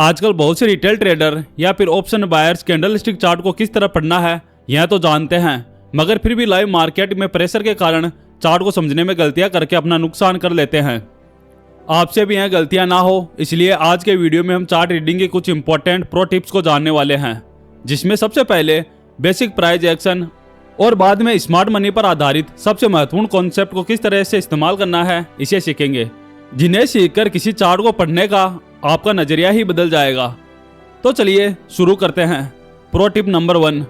आजकल बहुत से रिटेल ट्रेडर या फिर ऑप्शन बायर्स कैंडलस्टिक चार्ट को किस तरह पढ़ना है यह तो जानते हैं, मगर फिर भी लाइव मार्केट में प्रेशर के कारण चार्ट को समझने में गलतियां करके अपना नुकसान कर लेते हैं। आपसे भी यह गलतियां ना हो, इसलिए आज के वीडियो में हम चार्ट रीडिंग के कुछ इंपॉर्टेंट प्रो टिप्स को जानने वाले हैं, जिसमें सबसे पहले बेसिक प्राइस एक्शन और बाद में स्मार्ट मनी पर आधारित सबसे महत्वपूर्ण कॉन्सेप्ट को किस तरह से इस्तेमाल करना है इसे सीखेंगे, जिन्हें सीखकर किसी चार्ट को पढ़ने का आपका नजरिया ही बदल जाएगा। तो चलिए शुरू करते हैं। Pro tip number 1,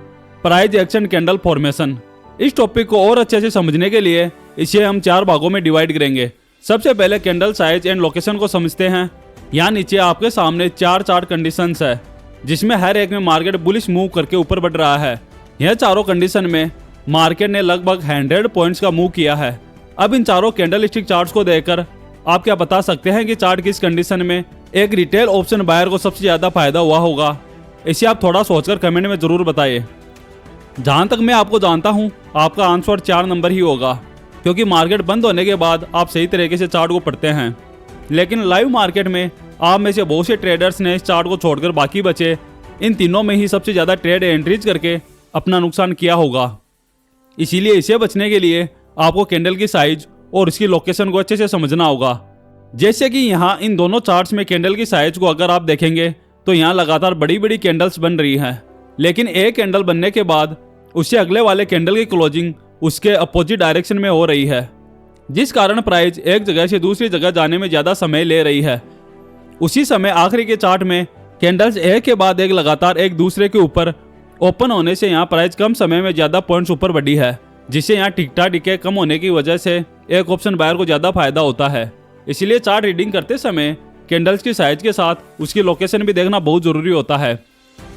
price action candle formation. इस टॉपिक को और अच्छे से समझने के लिए इसे हम 4 भागों में डिवाइड करेंगे। सबसे पहले कैंडल साइज एंड लोकेशन को समझते हैं। यहाँ नीचे आपके सामने 4 चार्ट कंडीशंस है, जिसमें हर एक में मार्केट बुलिश मूव करके ऊपर बढ़ रहा है। यह चारों कंडीशन में मार्केट ने लगभग 100 पॉइंट्स का मूव किया है। अब इन चारों कैंडलस्टिक चार्ट्स को देखकर आप क्या बता सकते हैं कि चार्ट किस कंडीशन में एक रिटेल ऑप्शन बायर को सबसे ज्यादा फायदा हुआ होगा? इसे आप थोड़ा सोचकर कमेंट में जरूर बताइए। जहां तक मैं आपको जानता हूं, आपका आंसर 4 नंबर ही होगा, क्योंकि मार्केट बंद होने के बाद आप सही तरीके से चार्ट को पढ़ते हैं। लेकिन लाइव मार्केट में आप में से बहुत से ट्रेडर्स ने इस चार्ट को छोड़कर बाकी बचे इन तीनों में ही सबसे ज्यादा ट्रेड एंट्रीज करके अपना नुकसान किया होगा। इसीलिए इसे बचने के लिए आपको कैंडल की साइज और इसकी लोकेशन को अच्छे से समझना होगा। जैसे कि यहाँ इन दोनों चार्ट्स में कैंडल की साइज को अगर आप देखेंगे तो यहाँ लगातार बड़ी बड़ी कैंडल्स बन रही हैं, लेकिन एक कैंडल बनने के बाद उससे अगले वाले कैंडल की क्लोजिंग उसके अपोजिट डायरेक्शन में हो रही है, जिस कारण प्राइस एक जगह से दूसरी जगह जाने में ज्यादा समय ले रही है। उसी समय आखिरी के चार्ट में कैंडल्स एक के बाद एक लगातार एक दूसरे के ऊपर ओपन होने से यहाँ प्राइस कम समय में ज्यादा पॉइंट्स ऊपर बढ़ी है, जिससे यहाँ टिकटा टिके कम होने की वजह से एक ऑप्शन बायर को ज्यादा फायदा होता है। इसलिए चार्ट रीडिंग करते समय कैंडल्स की साइज के साथ उसकी लोकेशन भी देखना बहुत जरूरी होता है।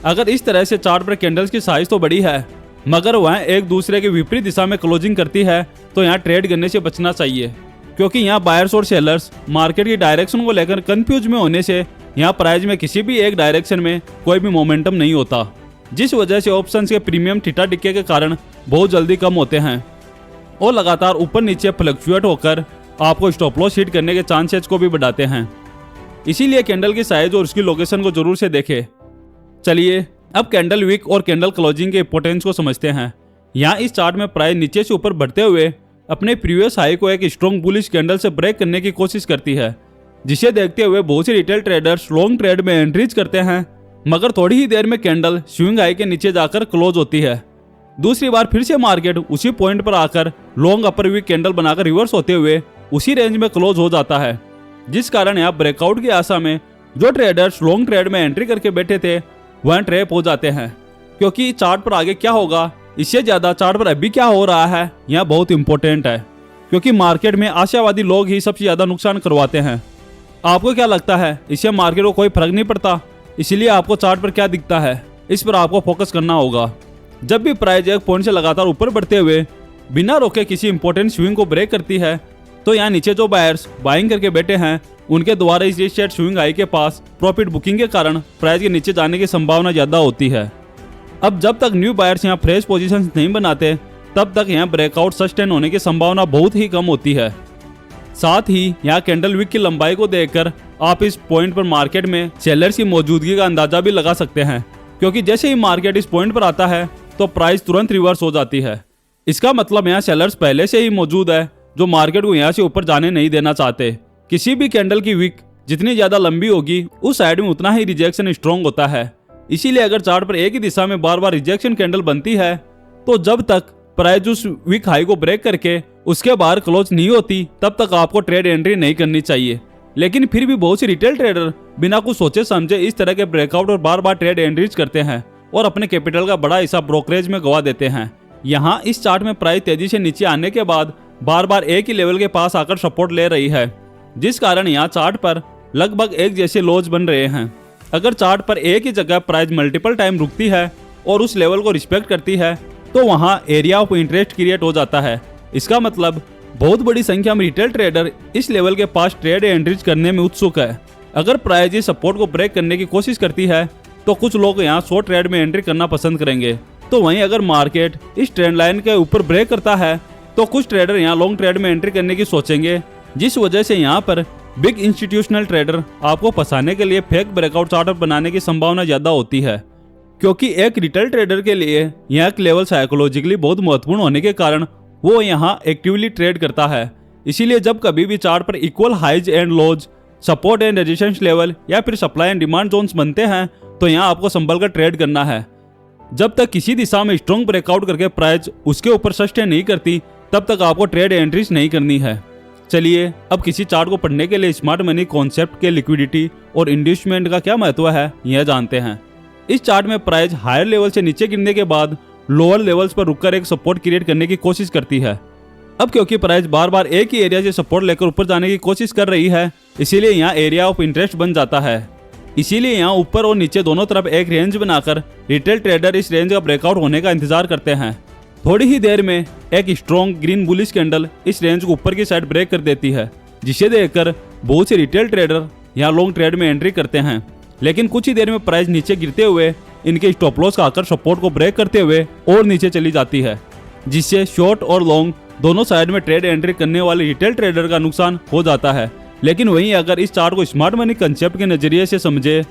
अगर इस तरह से चार्ट पर कैंडल्स की साइज तो बड़ी है, मगर वह एक दूसरे के विपरीत दिशा में क्लोजिंग करती है, तो यहाँ ट्रेड करने से बचना चाहिए, क्योंकि यहाँ बायर्स और सेलर्स मार्केट की डायरेक्शन को लेकर कंफ्यूज में होने से यहाँ प्राइस में किसी भी एक डायरेक्शन में कोई भी मोमेंटम नहीं होता, जिस वजह से ऑप्शंस के प्रीमियम थीटा टिक्के के कारण बहुत जल्दी कम होते हैं और लगातार ऊपर नीचे फ्लक्चुएट होकर आपको स्टॉप लॉस हिट करने के चांसेस को भी बढ़ाते हैं। इसीलिए कैंडल की साइज और उसकी लोकेशन को जरूर से देखें। चलिए अब कैंडल वीक और कैंडल क्लोजिंग के इंपोर्टेंस को समझते हैं। यहाँ इस चार्ट में प्राइस नीचे से ऊपर बढ़ते हुए अपने प्रीवियस हाई को एक स्ट्रॉन्ग बुलिश कैंडल से ब्रेक करने की कोशिश करती है, जिसे देखते हुए बहुत से रिटेल ट्रेडर्स लॉन्ग ट्रेड में एंट्रीज करते हैं, मगर थोड़ी ही देर में कैंडल स्विंग हाई के नीचे जाकर क्लोज होती है। दूसरी बार फिर से मार्केट उसी पॉइंट पर आकर लॉन्ग अपर वीक कैंडल बनाकर रिवर्स होते हुए उसी रेंज में क्लोज हो जाता है, जिस कारण यहाँ ब्रेकआउट की आशा में जो ट्रेडर्स लॉन्ग ट्रेड में एंट्री करके बैठे थे वह ट्रैप हो जाते हैं। क्योंकि चार्ट पर आगे क्या होगा इससे ज्यादा चार्ट पर अभी क्या हो रहा है यह बहुत इंपॉर्टेंट है, क्योंकि मार्केट में आशावादी लोग ही सबसे ज्यादा नुकसान करवाते हैं। आपको क्या लगता है, इससे मार्केट को कोई फर्क नहीं पड़ता? इसलिए आपको चार्ट पर क्या दिखता है इस पर आपको फोकस करना होगा। जब भी प्राइस एक पॉइंट से लगातार ऊपर बढ़ते हुए बिना रोके किसी इंपॉर्टेंट स्विंग को ब्रेक करती है, तो यहाँ नीचे जो बायर्स बाइंग करके बैठे हैं उनके द्वारा इस रीसेट स्विंग हाई के पास प्रॉफिट बुकिंग के कारण प्राइस के नीचे जाने की संभावना ज्यादा होती है। अब जब तक न्यू बायर्स यहाँ फ्रेश पोजीशंस नहीं बनाते, तब तक यहाँ ब्रेकआउट सस्टेन होने की संभावना बहुत ही कम होती है। साथ ही यहाँ कैंडल वीक की लंबाई को देखकर आप इस पॉइंट पर मार्केट में सेलर्स की मौजूदगी का अंदाजा भी लगा सकते हैं, क्योंकि जैसे ही मार्केट इस पॉइंट पर आता है तो प्राइस तुरंत रिवर्स हो जाती है। इसका मतलब यहाँ सेलर्स पहले से ही मौजूद है, जो मार्केट को यहाँ से ऊपर जाने नहीं देना चाहते। किसी भी कैंडल की वीक जितनी ज्यादा लंबी होगी उस साइड में उतना ही रिजेक्शन स्ट्रॉन्ग होता है। इसीलिए अगर चार्ट पर एक ही दिशा में बार बार रिजेक्शन कैंडल बनती है, तो जब तक प्राइस उस वीक हाई को ब्रेक करके उसके बाहर क्लोज नहीं होती, तब तक आपको ट्रेड एंट्री नहीं करनी चाहिए। लेकिन फिर भी बहुत से रिटेल ट्रेडर बिना कुछ सोचे समझे इस तरह के ब्रेकआउट और बार बार ट्रेड एंट्रीज करते हैं और अपने कैपिटल का बड़ा हिस्सा ब्रोकरेज में गवा देते हैं। यहाँ इस चार्ट में प्राइस तेजी से नीचे आने के बाद बार बार एक ही लेवल के पास आकर सपोर्ट ले रही है, जिस कारण यहाँ चार्ट पर लगभग एक जैसे लोज बन रहे हैं। अगर चार्ट पर एक ही जगह प्राइस मल्टीपल टाइम रुकती है और उस लेवल को रिस्पेक्ट करती है, तो वहाँ एरिया ऑफ इंटरेस्ट क्रिएट हो जाता है। इसका मतलब बहुत बड़ी संख्या में रिटेल ट्रेडर इस लेवल के पास ट्रेड एंट्रीज करने में उत्सुक है। अगर प्राइस इस सपोर्ट को ब्रेक करने की कोशिश करती है, तो कुछ लोग यहाँ शॉर्ट ट्रेड में एंट्री करना पसंद करेंगे। तो वहीं अगर मार्केट इस ट्रेंड लाइन के ऊपर ब्रेक करता है, तो कुछ ट्रेडर यहाँ लॉन्ग ट्रेड में एंट्री करने की सोचेंगे, जिस वजह से यहाँ पर बिग इंस्टीट्यूशनल ट्रेडर आपको फंसाने के लिए फेक ब्रेकआउट चार्ट बनाने की संभावना ज्यादा होती है, क्योंकि एक रिटेल ट्रेडर के लिए यह लेवल साइकोलॉजिकली बहुत महत्वपूर्ण होने के कारण वो यहाँ एक्टिवली ट्रेड करता है। इसीलिए जब कभी भी चार्ट पर equal highs and lows, support and resistance level या फिर सप्लाई एंड डिमांड जोन्स बनते हैं तो यहाँ आपको संभल कर ट्रेड करना है। जब तक किसी दिशा में स्ट्रॉन्ग ब्रेकआउट करके प्राइस उसके ऊपर सस्टेन नहीं करती तब तक आपको ट्रेड एंट्रीज नहीं करनी है। चलिए अब किसी चार्ट को पढ़ने के लिए स्मार्ट मनी कॉन्सेप्ट के लिक्विडिटी और इंड्यूसमेंट का क्या महत्व है यह जानते हैं। इस चार्ट में प्राइस हायर लेवल से नीचे गिरने के बाद लोअर लेवल्स पर रुककर एक सपोर्ट क्रिएट करने की कोशिश करती है। अब क्योंकि प्राइस बार बार एक ही एरिया से सपोर्ट लेकर ऊपर जाने की कोशिश कर रही है, इसीलिए यहाँ एरिया ऑफ इंटरेस्ट बन जाता है। इसीलिए यहाँ ऊपर और नीचे दोनों तरफ एक रेंज बनाकर रिटेल ट्रेडर इस रेंज का ब्रेकआउट होने का इंतजार करते हैं। थोड़ी ही देर में एक स्ट्रॉन्ग ग्रीन बुलिश कैंडल इस रेंज को ऊपर की साइड ब्रेक कर देती है, जिसे देखकर बहुत से रिटेल ट्रेडर यहाँ लॉन्ग ट्रेड में एंट्री करते हैं। लेकिन कुछ ही देर में प्राइस नीचे गिरते हुए इनके स्टॉप लॉस का आकर सपोर्ट को ब्रेक करते हुए और नीचे चली जाती है, जिससे शॉर्ट और लॉन्ग दोनों साइड में ट्रेड एंट्री करने वाले रिटेल ट्रेडर का नुकसान हो जाता है। लेकिन वहीं अगर इस चार्ट को स्मार्ट मनी कंसेप्ट के नजरिए से समझे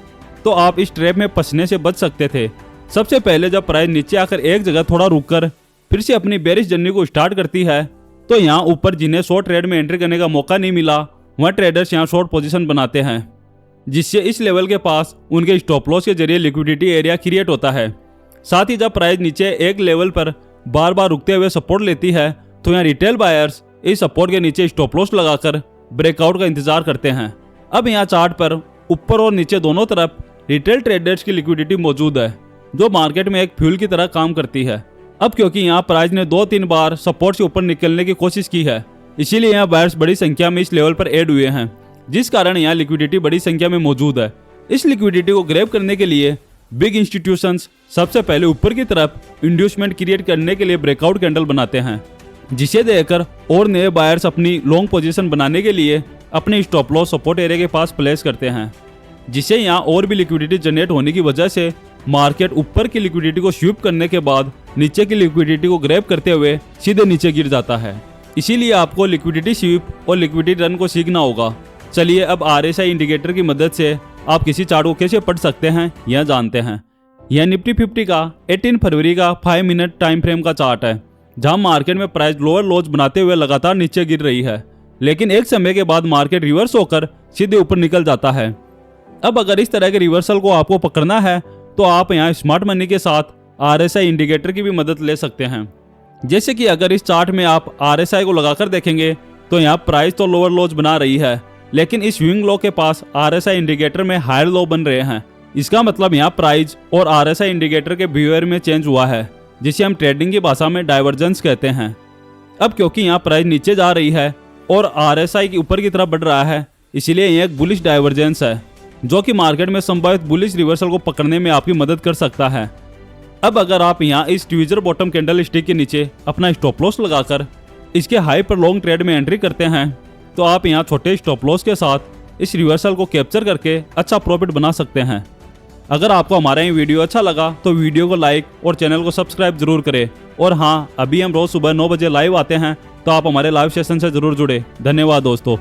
तो आप इस ट्रैप में फंसने से बच सकते थे। सबसे पहले जब प्राइस नीचे आकर एक जगह थोड़ा रुककर फिर से अपनी बेरिश जर्नी को स्टार्ट करती है तो यहाँ ऊपर जिन्हें शॉर्ट ट्रेड में एंट्री करने का मौका नहीं मिला वह ट्रेडर्स यहाँ शॉर्ट पोजीशन बनाते हैं, जिससे इस लेवल के पास उनके स्टॉप लॉस के जरिए लिक्विडिटी एरिया क्रिएट होता है। साथ ही जब प्राइस नीचे एक लेवल पर बार बार रुकते हुए सपोर्ट लेती है तो यहाँ रिटेल बायर्स इस सपोर्ट के नीचे स्टॉप लॉस लगाकर ब्रेकआउट का इंतजार करते हैं। अब यहाँ चार्ट पर ऊपर और नीचे दोनों तरफ रिटेल ट्रेडर्स की लिक्विडिटी मौजूद है, जो मार्केट में एक फ्यूल की तरह काम करती है। अब क्योंकि यहाँ प्राइस ने 2-3 बार सपोर्ट से ऊपर निकलने की कोशिश की है, इसीलिए यहाँ बायर्स बड़ी संख्या में इस लेवल पर ऐड हुए हैं, जिस कारण यहाँ लिक्विडिटी बड़ी संख्या में मौजूद है। इस लिक्विडिटी को ग्रैब करने के लिए बिग इंस्टीट्यूशंस सबसे पहले ऊपर की तरफ इंड्यूसमेंट क्रिएट करने के लिए ब्रेकआउट कैंडल बनाते हैं, जिसे देखकर और नए बायर्स अपनी लॉन्ग पोजीशन बनाने के लिए अपने स्टॉप लॉस सपोर्ट एरिया के पास प्लेस करते हैं, जिससे यहाँ और भी लिक्विडिटी जनरेट होने की वजह से मार्केट ऊपर की लिक्विडिटी को स्वीप करने के बाद नीचे की लिक्विडिटी को ग्रैब करते हुए सीधे नीचे गिर जाता है। इसीलिए आपको लिक्विडिटी स्वीप और लिक्विडिटी रन को सीखना होगा। चलिए अब RSI इंडिकेटर की मदद से आप किसी चार्ट को कैसे पढ़ सकते हैं यह जानते हैं। यह निफ्टी 50 का 18 फरवरी का 5 मिनट टाइम फ्रेम का चार्ट है, जहां मार्केट में प्राइस लोअर लोज बनाते हुए लगातार नीचे गिर रही है, लेकिन एक समय के बाद मार्केट रिवर्स होकर सीधे ऊपर निकल जाता है। अब अगर इस तरह के रिवर्सल को आपको पकड़ना है तो आप यहाँ स्मार्ट मनी के साथ RSI इंडिकेटर की भी मदद ले सकते हैं। जैसे कि अगर इस चार्ट में आप RSI को लगाकर देखेंगे तो यहाँ प्राइस तो लोअर लोज बना रही है, लेकिन इस स्विंग लो के पास RSI इंडिकेटर में हायर लो बन रहे हैं। इसका मतलब यहाँ प्राइस और RSI इंडिकेटर के बिहेवियर में चेंज हुआ है, जिसे हम ट्रेडिंग की भाषा में डाइवर्जेंस कहते हैं। अब क्योंकि यहाँ प्राइस नीचे जा रही है और RSI की ऊपर की तरफ बढ़ रहा है, इसीलिए यह एक बुलिश डाइवर्जेंस है, जो कि मार्केट में संभावित बुलिश रिवर्सल को पकड़ने में आपकी मदद कर सकता है। अब अगर आप यहाँ इस ट्वीजर बॉटम कैंडल स्टिक के नीचे अपना स्टॉप लॉस लगाकर इसके हाई पर लॉन्ग ट्रेड में एंट्री करते हैं तो आप यहाँ छोटे स्टॉप लॉस के साथ इस रिवर्सल को कैप्चर करके अच्छा प्रॉफिट बना सकते हैं। अगर आपको हमारा ये वीडियो अच्छा लगा तो वीडियो को लाइक और चैनल को सब्सक्राइब जरूर करें। और हाँ, अभी हम रोज सुबह 9 बजे लाइव आते हैं, तो आप हमारे लाइव सेशन से जरूर जुड़े। धन्यवाद दोस्तों।